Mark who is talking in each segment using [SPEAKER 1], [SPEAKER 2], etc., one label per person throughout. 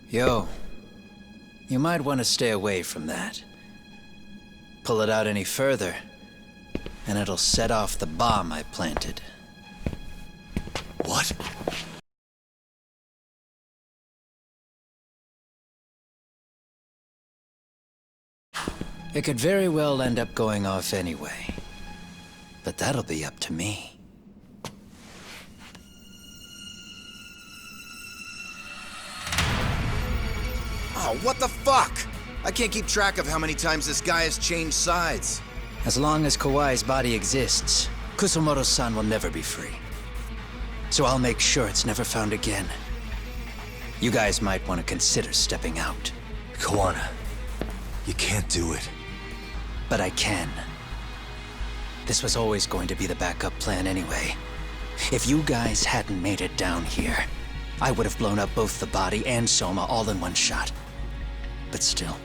[SPEAKER 1] Yo, you might want to stay away from that. Pull it out any further, and it'll set off the bomb I planted.
[SPEAKER 2] What?
[SPEAKER 1] It could very well end up going off anyway. But that'll be up to me.
[SPEAKER 2] Oh, what the fuck? I can't keep track of how many times this guy has changed sides.
[SPEAKER 1] As long as Kawai's body exists, Kusumoto-san will never be free. So I'll make sure it's never found again. You guys might want to consider stepping out.
[SPEAKER 2] Kawana, you can't do it.
[SPEAKER 1] But I can. This was always going to be the backup plan anyway. If you guys hadn't made it down here, I would have blown up both the body and Soma all in one shot. But still,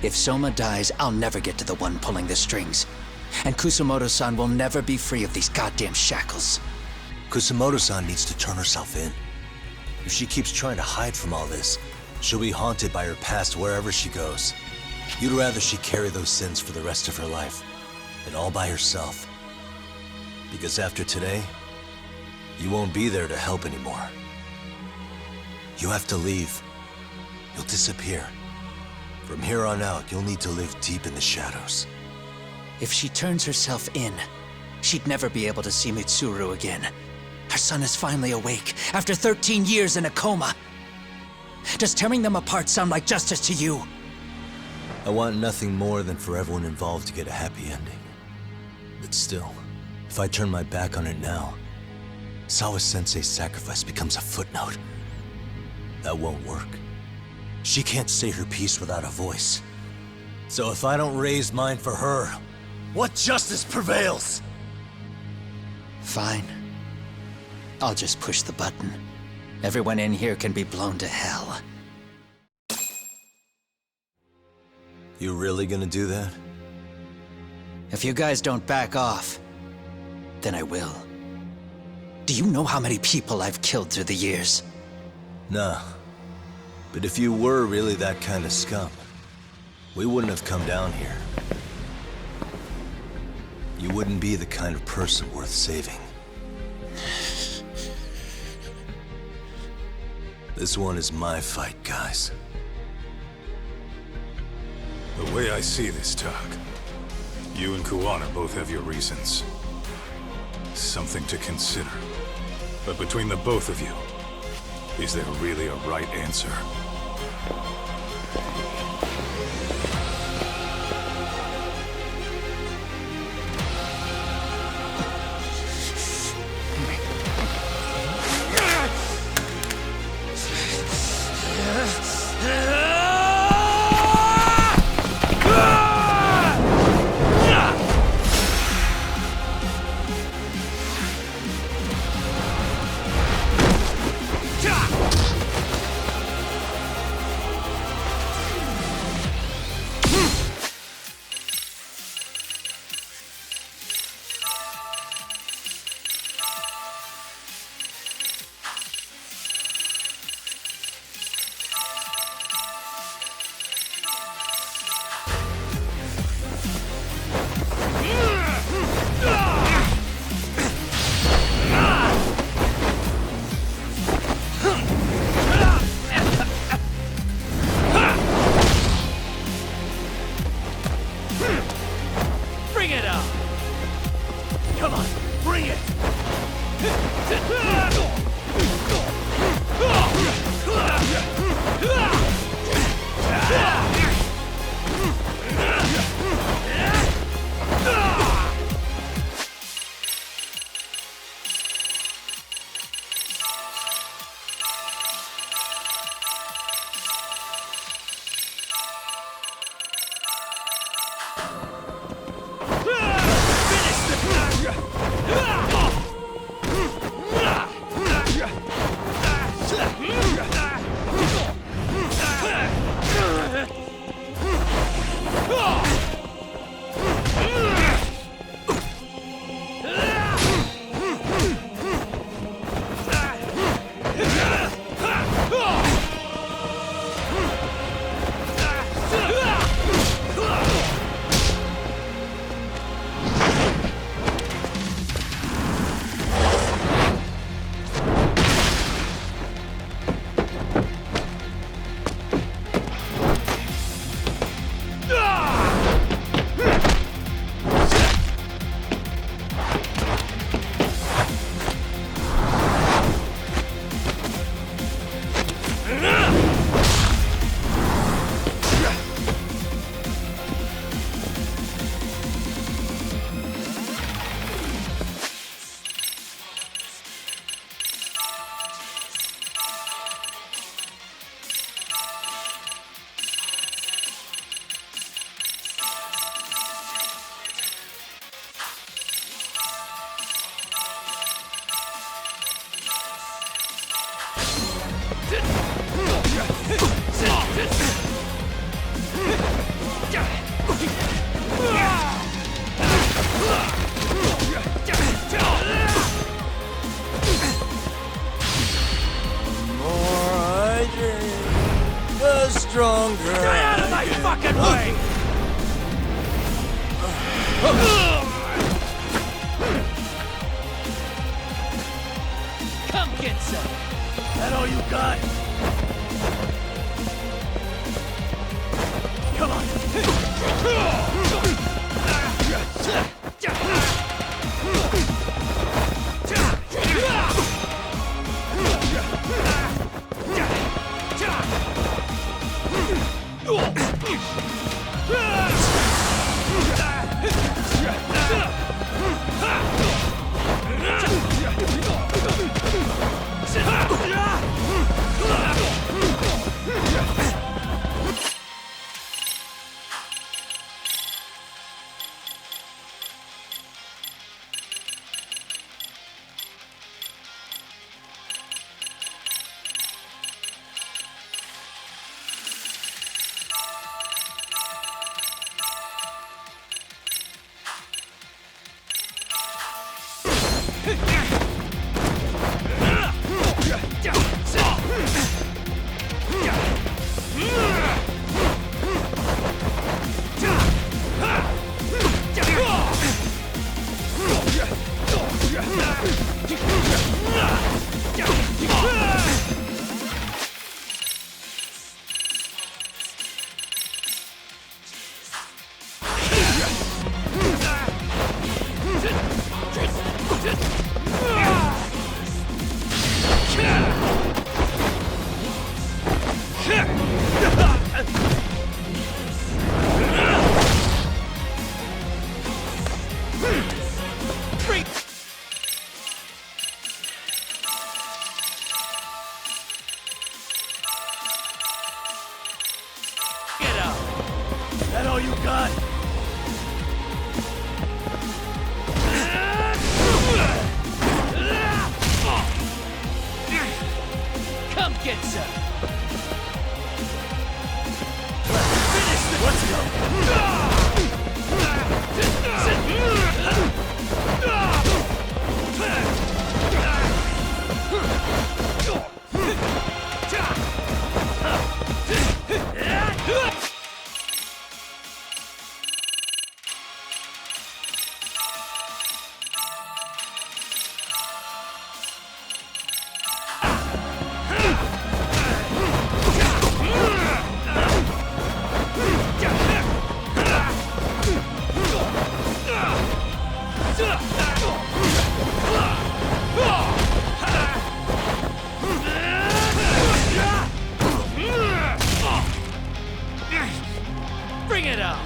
[SPEAKER 1] if Soma dies, I'll never get to the one pulling the strings. And Kusumoto-san will never be free of these goddamn shackles.
[SPEAKER 3] Kusumoto-san needs to turn herself in. If she keeps trying to hide from all this, she'll be haunted by her past wherever she goes. You'd rather she carry those sins for the rest of her life, and all by herself. Because after today, you won't be there to help anymore. You have to leave. You'll disappear. From here on out, you'll need to live deep in the shadows.
[SPEAKER 1] If she turns herself in, she'd never be able to see Mitsuru again. Her son is finally awake, after 13 years in a coma. Does tearing them apart sound like justice to you?
[SPEAKER 3] I want nothing more than for everyone involved to get a happy ending. But still, if I turn my back on it now, Sawa-sensei's sacrifice becomes a footnote. That won't work. She can't say her piece without a voice. So if I don't raise mine for her, what justice prevails?
[SPEAKER 1] Fine. I'll just push the button. Everyone in here can be blown to hell.
[SPEAKER 3] You really gonna do that?
[SPEAKER 1] If you guys don't back off, then I will. Do you know how many people I've killed through the years?
[SPEAKER 3] Nah. But if you were really that kind of scum, we wouldn't have come down here. You wouldn't be the kind of person worth saving. This one is my fight, guys.
[SPEAKER 4] The way I see this, Tak, you and Kuwana both have your reasons. Something to consider. But between the both of you, is there really a right answer?
[SPEAKER 5] get some. That all you got? Come on. That all you got? Come get some. Finish this. Let's go. Bring it on!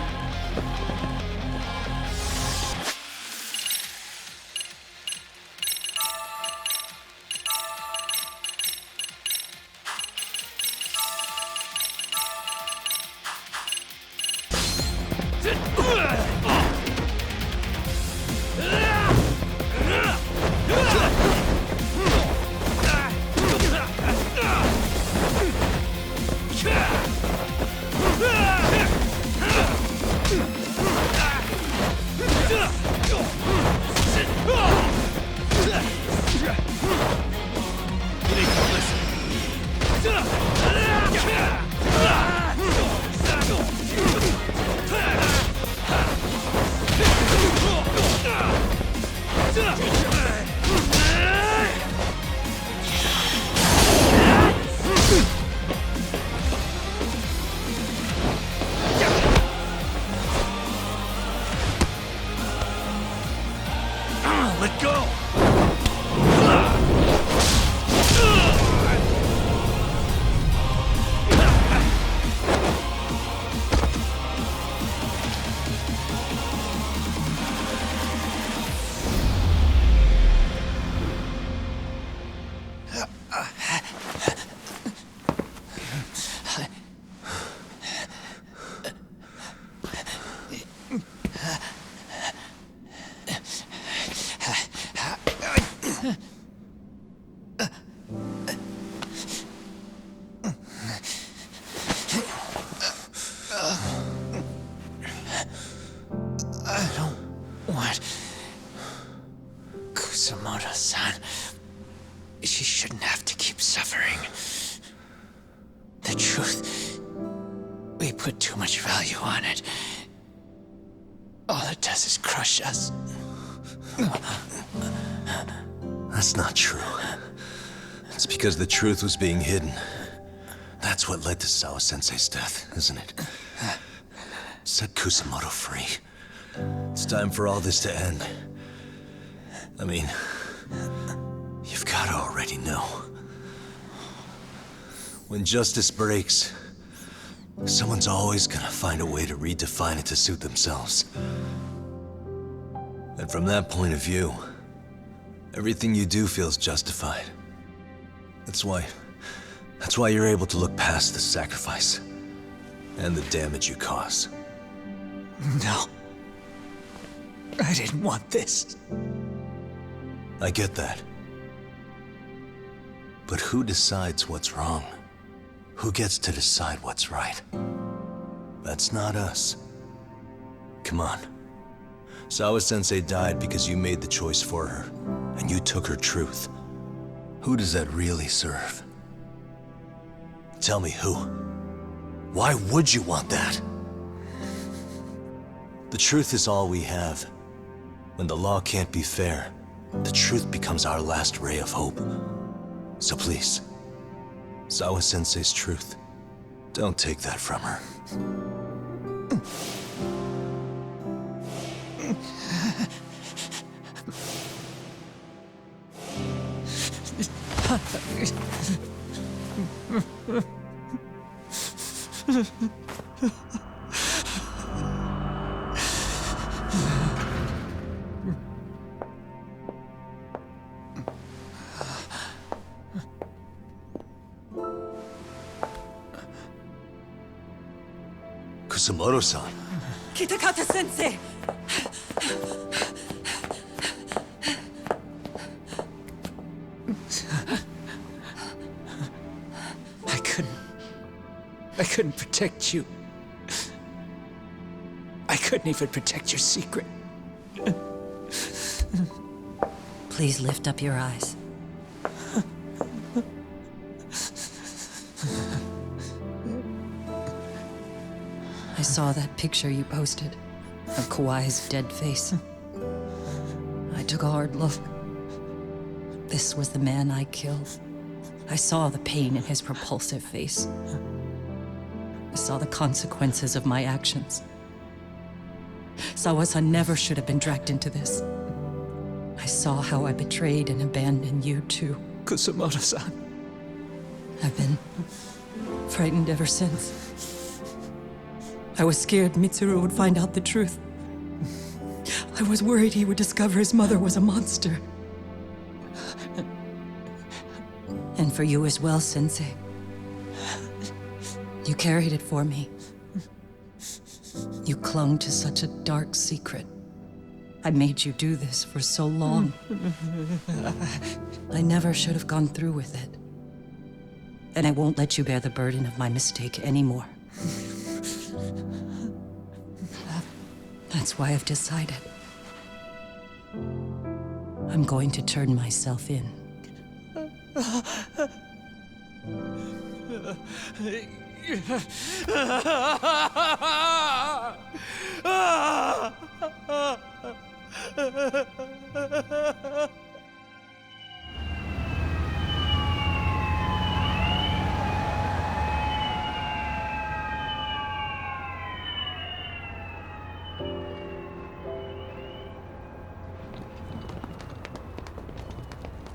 [SPEAKER 5] Let go!
[SPEAKER 1] I don't want Kusamoto-san. She shouldn't have to keep suffering. The truth, we put too much value on it. All it does is crush us.
[SPEAKER 3] That's not true. It's because the truth was being hidden. That's what led to Sawa-sensei's death, isn't it? Set Kusamoto free. It's time for all this to end. I mean, you've got to already know. When justice breaks, someone's always gonna find a way to redefine it to suit themselves. And from that point of view, everything you do feels justified. That's why you're able to look past the sacrifice and the damage you cause.
[SPEAKER 1] No. I didn't want this.
[SPEAKER 3] I get that. But who decides what's wrong? Who gets to decide what's right? That's not us. Come on. Sawa-sensei died because you made the choice for her, and you took her truth. Who does that really serve? Tell me who. Why would you want that? The truth is all we have. When the law can't be fair, the truth becomes our last ray of hope. So please, Sawa-sensei's truth, don't take that from her. Kusamoto-san.
[SPEAKER 6] Kitakata-sensei!
[SPEAKER 1] I couldn't protect you. I couldn't even protect your secret.
[SPEAKER 6] Please lift up your eyes. I saw that picture you posted of Kawai's dead face. I took a hard look. This was the man I killed. I saw the pain in his repulsive face. I saw the consequences of my actions. Sawa-san never should have been dragged into this. I saw how I betrayed and abandoned you too.
[SPEAKER 1] Kusamoto-san.
[SPEAKER 6] I've been frightened ever since. I was scared Mitsuru would find out the truth. I was worried he would discover his mother was a monster. And for you as well, Sensei. You carried it for me. You clung to such a dark secret. I made you do this for so long. I never should have gone through with it. And I won't let you bear the burden of my mistake anymore. That's why I've decided. I'm going to turn myself in.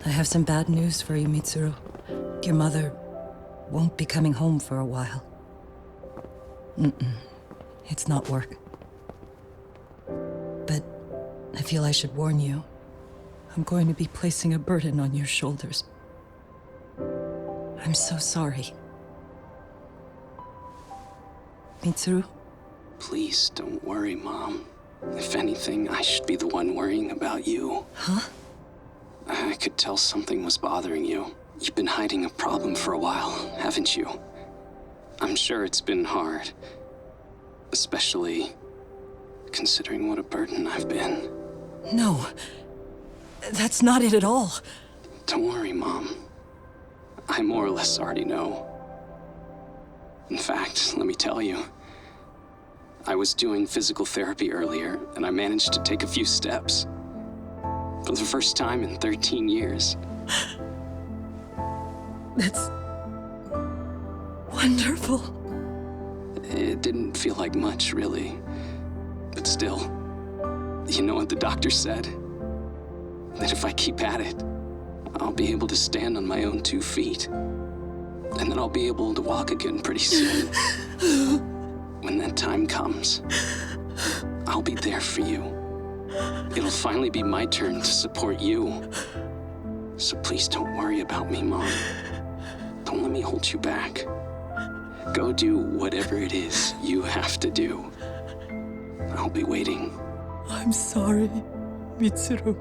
[SPEAKER 6] I have some bad news for you, Mitsuru. Your mother won't be coming home for a while. It's not work. But I feel I should warn you. I'm going to be placing a burden on your shoulders. I'm so sorry. Mitsuru?
[SPEAKER 7] Please don't worry, Mom. If anything, I should be the one worrying about you.
[SPEAKER 6] Huh?
[SPEAKER 7] I could tell something was bothering you. You've been hiding a problem for a while, haven't you? I'm sure it's been hard. Especially considering what a burden I've been.
[SPEAKER 6] No. That's not it at all.
[SPEAKER 7] Don't worry, Mom. I more or less already know. In fact, let me tell you. I was doing physical therapy earlier, and I managed to take a few steps. For the first time in 13 years.
[SPEAKER 6] That's wonderful.
[SPEAKER 7] It didn't feel like much, really. But still, you know what the doctor said? That if I keep at it, I'll be able to stand on my own 2 feet. And then I'll be able to walk again pretty soon. When that time comes, I'll be there for you. It'll finally be my turn to support you. So please don't worry about me, Mom. Don't let me hold you back. Go do whatever it is you have to do. I'll be waiting.
[SPEAKER 6] I'm sorry, Mitsuru.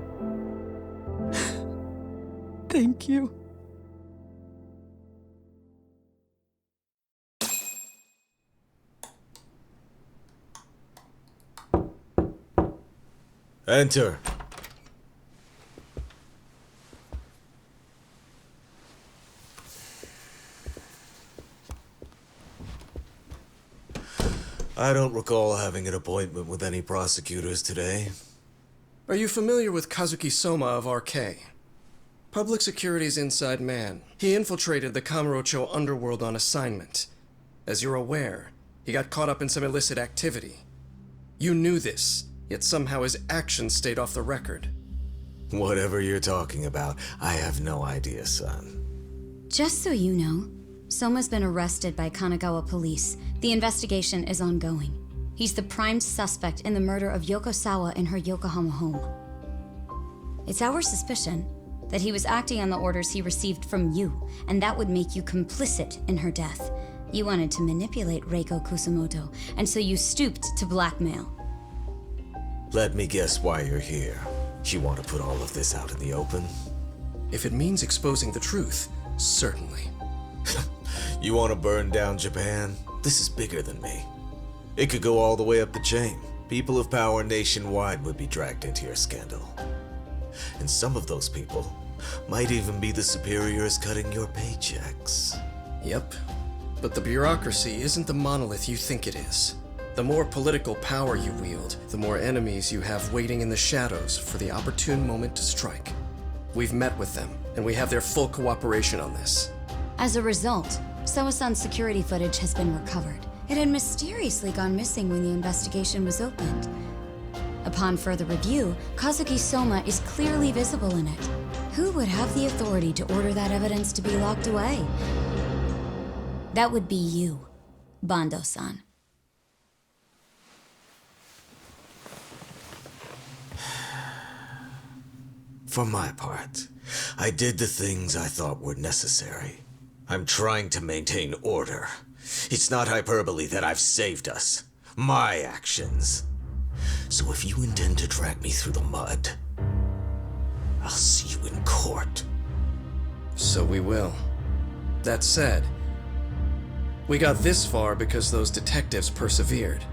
[SPEAKER 6] Thank you.
[SPEAKER 3] Enter. I don't recall having an appointment with any prosecutors today.
[SPEAKER 8] Are you familiar with Kazuki Soma of RK? Public Security's inside man. He infiltrated the Kamurocho underworld on assignment. As you're aware, he got caught up in some illicit activity. You knew this, yet somehow his actions stayed off the record.
[SPEAKER 3] Whatever you're talking about, I have no idea, son.
[SPEAKER 9] Just so you know, Soma's been arrested by Kanagawa police. The investigation is ongoing. He's the prime suspect in the murder of Yoko Sawa in her Yokohama home. It's our suspicion that he was acting on the orders he received from you, and that would make you complicit in her death. You wanted to manipulate Reiko Kusamoto, and so you stooped to blackmail.
[SPEAKER 3] Let me guess why you're here. You want to put all of this out in the open?
[SPEAKER 8] If it means exposing the truth, certainly.
[SPEAKER 3] You want to burn down Japan? This is bigger than me. It could go all the way up the chain. People of power nationwide would be dragged into your scandal. And some of those people might even be the superiors cutting your paychecks.
[SPEAKER 8] Yep. But the bureaucracy isn't the monolith you think it is. The more political power you wield, the more enemies you have waiting in the shadows for the opportune moment to strike. We've met with them, and we have their full cooperation on this.
[SPEAKER 9] As a result, Soa-san's security footage has been recovered. It had mysteriously gone missing when the investigation was opened. Upon further review, Kazuki Soma is clearly visible in it. Who would have the authority to order that evidence to be locked away? That would be you, Bando-san.
[SPEAKER 3] For my part, I did the things I thought were necessary. I'm trying to maintain order. It's not hyperbole that I've saved us. My actions. So if you intend to drag me through the mud, I'll see you in court.
[SPEAKER 8] So we will. That said, we got this far because those detectives persevered.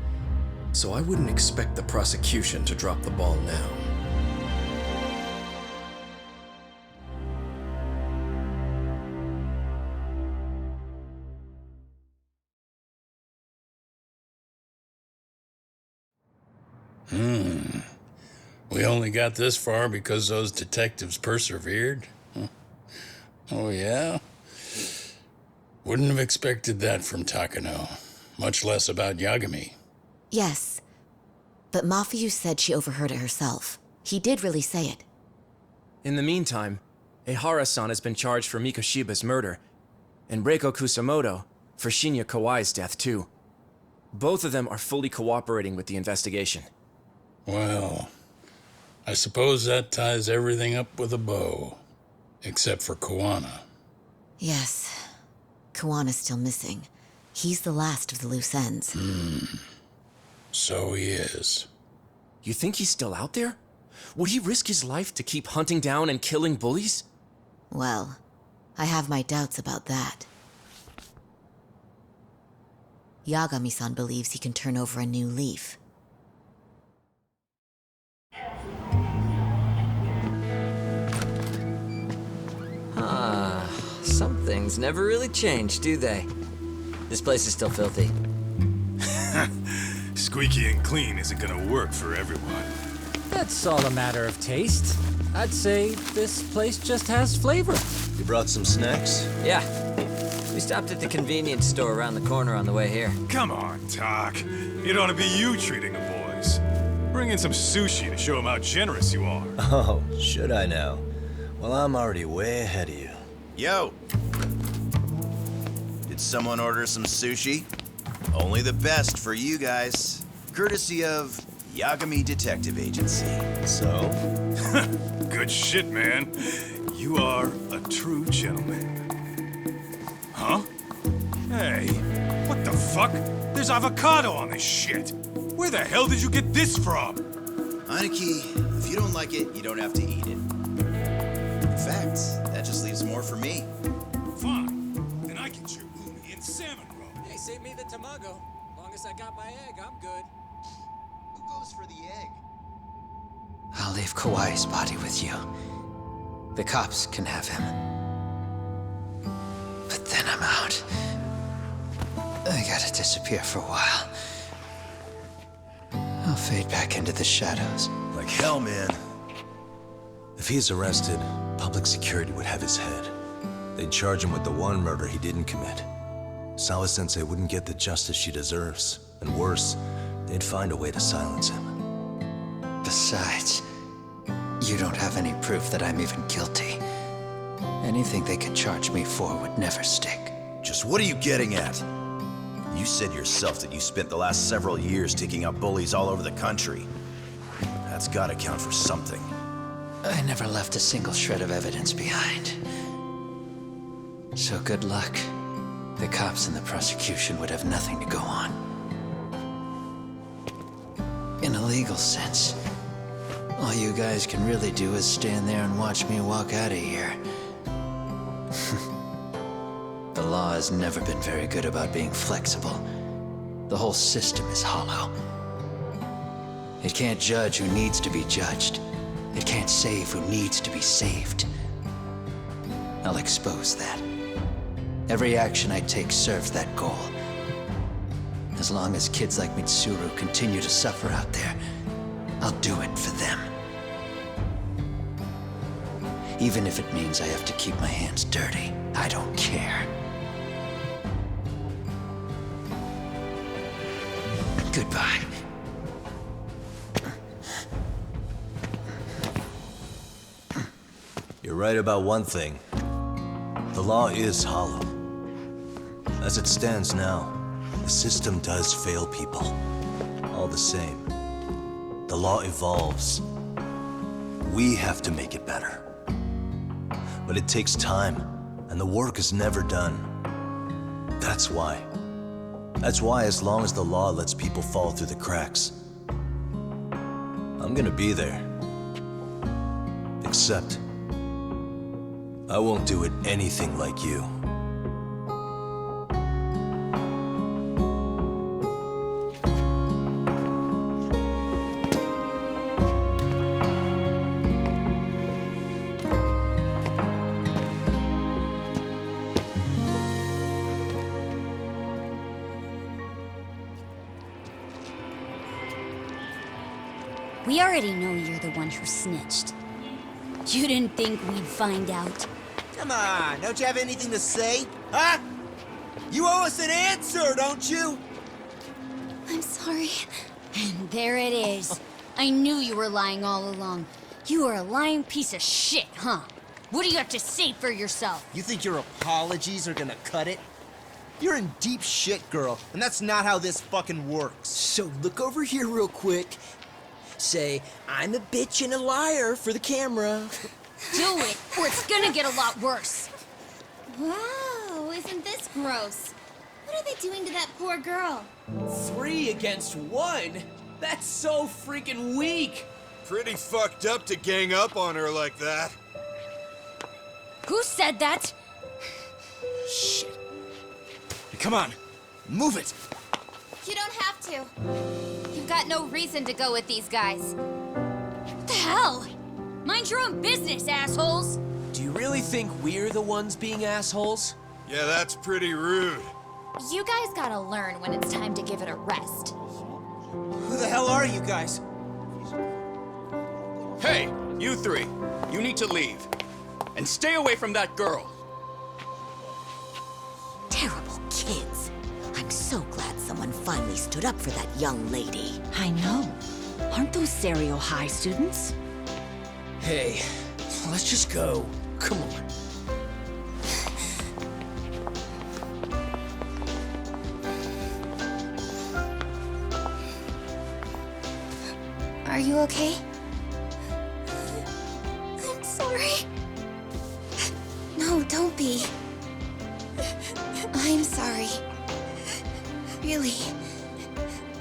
[SPEAKER 8] So I wouldn't expect the prosecution to drop the ball now.
[SPEAKER 5] We only got this far because those detectives persevered? Oh, yeah? Wouldn't have expected that from Takano, much less about Yagami.
[SPEAKER 10] Yes, but Mafuyu said she overheard it herself. He did really say it.
[SPEAKER 11] In the meantime, Ehara-san has been charged for Mikoshiba's murder, and Reiko Kusamoto for Shinya Kawai's death, too. Both of them are fully cooperating with the investigation.
[SPEAKER 5] Well, I suppose that ties everything up with a bow, except for Kuwana.
[SPEAKER 10] Yes, Kuwana's still missing. He's the last of the loose ends.
[SPEAKER 5] So he is.
[SPEAKER 11] You think he's still out there? Would he risk his life to keep hunting down and killing bullies?
[SPEAKER 10] Well, I have my doubts about that. Yagami-san believes he can turn over a new leaf.
[SPEAKER 12] Some things never really change, do they? This place is still filthy.
[SPEAKER 4] Squeaky and clean isn't gonna work for everyone.
[SPEAKER 13] That's all a matter of taste. I'd say this place just has flavor.
[SPEAKER 3] You brought some snacks?
[SPEAKER 12] Yeah. We stopped at the convenience store around the corner on the way here.
[SPEAKER 4] Come on, Doc. It ought to be you treating the boys. Bring in some sushi to show them how generous you are.
[SPEAKER 3] Oh, should I now? Well, I'm already way ahead of you.
[SPEAKER 2] Yo! Did someone order some sushi? Only the best for you guys. Courtesy of Yagami Detective Agency.
[SPEAKER 3] So?
[SPEAKER 4] Good shit, man. You are a true gentleman. Huh? Hey, what the fuck? There's avocado on this shit. Where the hell did you get this from?
[SPEAKER 2] Aniki, if you don't like it, you don't have to eat it. In fact, that just leaves more for me.
[SPEAKER 4] Fine. Then I get your uni and salmon roll.
[SPEAKER 13] Hey, save me the tamago. Long as I got my egg, I'm good.
[SPEAKER 2] Who goes for the egg?
[SPEAKER 1] I'll leave Kawai's body with you. The cops can have him. But then I'm out. I gotta disappear for a while. I'll fade back into the shadows.
[SPEAKER 2] Like hell, man.
[SPEAKER 3] If he's arrested, public security would have his head. They'd charge him with the one murder he didn't commit. Sawa-sensei wouldn't get the justice she deserves. And worse, they'd find a way to silence him.
[SPEAKER 1] Besides, you don't have any proof that I'm even guilty. Anything they could charge me for would never stick.
[SPEAKER 2] Just what are you getting at? You said yourself that you spent the last several years taking out bullies all over the country. That's gotta count for something.
[SPEAKER 1] I never left a single shred of evidence behind. So good luck. The cops and the prosecution would have nothing to go on. In a legal sense, all you guys can really do is stand there and watch me walk out of here. The law has never been very good about being flexible. The whole system is hollow. It can't judge who needs to be judged. It can't save who needs to be saved. I'll expose that. Every action I take serves that goal. As long as kids like Mitsuru continue to suffer out there, I'll do it for them. Even if it means I have to keep my hands dirty, I don't care. Goodbye.
[SPEAKER 3] You're right about one thing. The law is hollow. As it stands now, the system does fail people. All the same, the law evolves. We have to make it better. But it takes time, and the work is never done. That's why, as long as the law lets people fall through the cracks, I'm gonna be there. Except, I won't do it anything like you.
[SPEAKER 9] We already know you're the one who snitched. You didn't think we'd find out?
[SPEAKER 14] Come on, don't you have anything to say? Huh? You owe us an answer, don't you?
[SPEAKER 9] I'm sorry. And there it is. I knew you were lying all along. You are a lying piece of shit, huh? What do you have to say for yourself?
[SPEAKER 14] You think your apologies are gonna cut it? You're in deep shit, girl, and that's not how this fucking works.
[SPEAKER 15] So look over here real quick. Say, I'm a bitch and a liar for the camera.
[SPEAKER 9] Do it, or it's gonna get a lot worse.
[SPEAKER 16] Wow, isn't this gross? What are they doing to that poor girl?
[SPEAKER 15] 3 against 1? That's so freaking weak.
[SPEAKER 17] Pretty fucked up to gang up on her like that.
[SPEAKER 9] Who said that?
[SPEAKER 14] Shit. Come on, move it.
[SPEAKER 16] You don't have to. You've got no reason to go with these guys.
[SPEAKER 9] What the hell? Mind your own business, assholes!
[SPEAKER 15] Do you really think we're the ones being assholes?
[SPEAKER 17] Yeah, that's pretty rude.
[SPEAKER 16] You guys gotta learn when it's time to give it a rest.
[SPEAKER 14] Who the hell are you guys?
[SPEAKER 17] Hey,
[SPEAKER 18] You three, you need to leave. And stay away from that girl.
[SPEAKER 10] Terrible kids. I'm so glad someone finally stood up for that young lady.
[SPEAKER 19] I know. Aren't those Serio High students?
[SPEAKER 15] Hey, let's just go. Come on.
[SPEAKER 16] Are you okay? I'm sorry. No, don't be. I'm sorry. Really.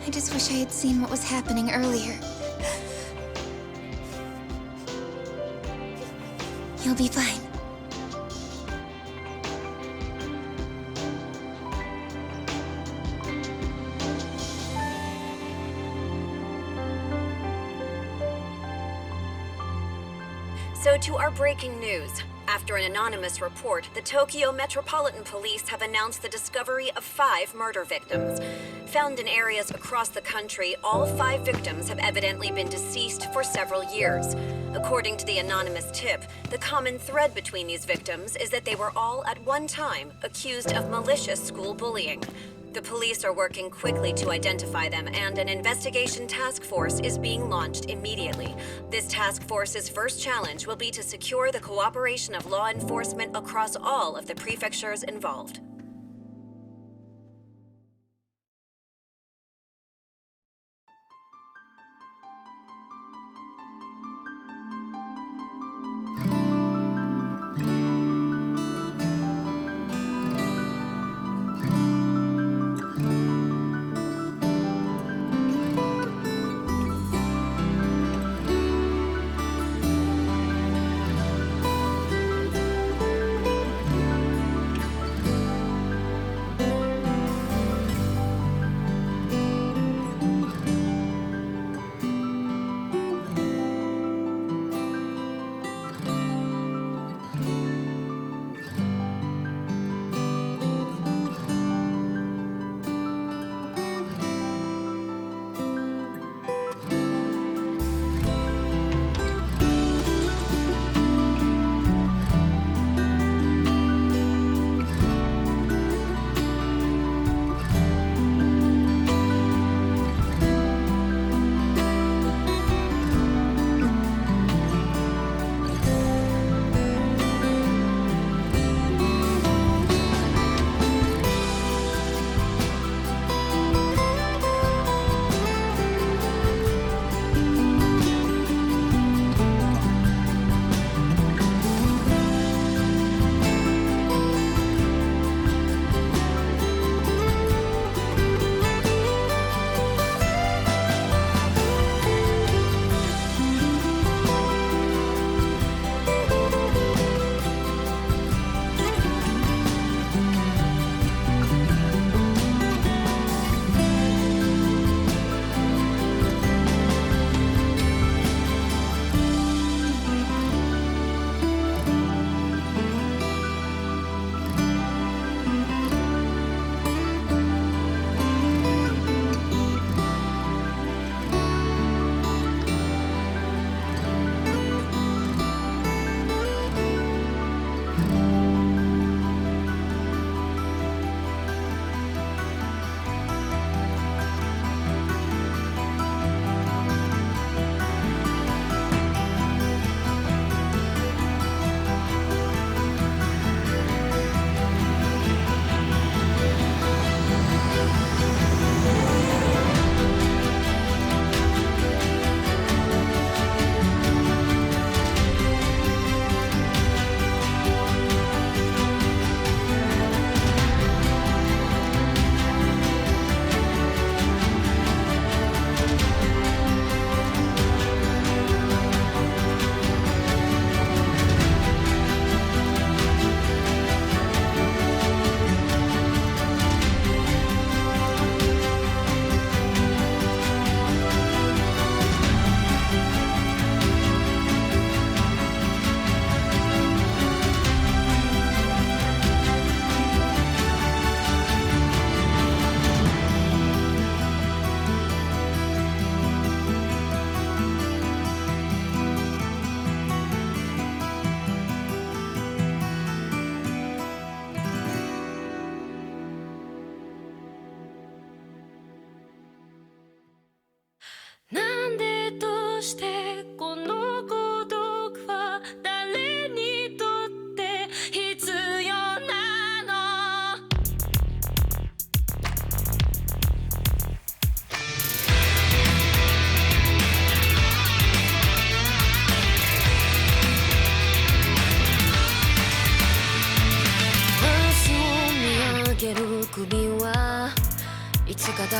[SPEAKER 16] I just wish I had seen what was happening earlier. You'll be fine.
[SPEAKER 20] So to our breaking news. After an anonymous report, the Tokyo Metropolitan Police have announced the discovery of 5 murder victims. Found in areas across the country, all 5 victims have evidently been deceased for several years. According to the anonymous tip, the common thread between these victims is that they were all at one time accused of malicious school bullying. The police are working quickly to identify them, and an investigation task force is being launched immediately. This task force's first challenge will be to secure the cooperation of law enforcement across all of the prefectures involved.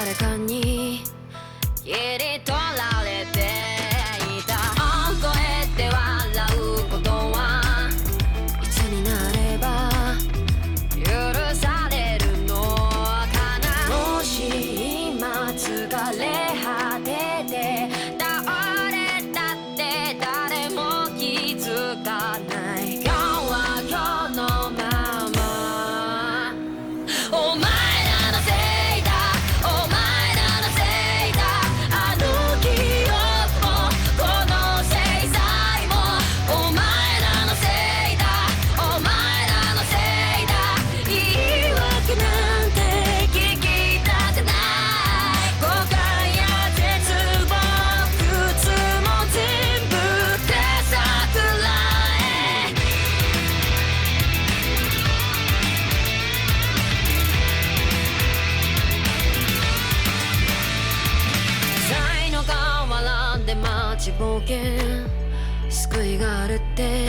[SPEAKER 21] 誰かに切り取られていた。大声で笑うことはいつになれば許されるのかな。もし今疲れ果てて倒れたって誰も気づかない。今日は今日のまま。お前らのせいだ、お前らのせいだ。あの記憶もこの制裁もお前らのせいだ、お前らのせいだ。言い訳なんて聞きたくない。誤解や絶望苦痛も全部手さくらえ。才能変わらんで待ちぼうけ救いがあるって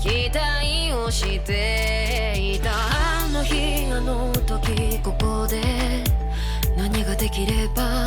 [SPEAKER 21] 期待をしていた。あの日あの時ここで何ができれば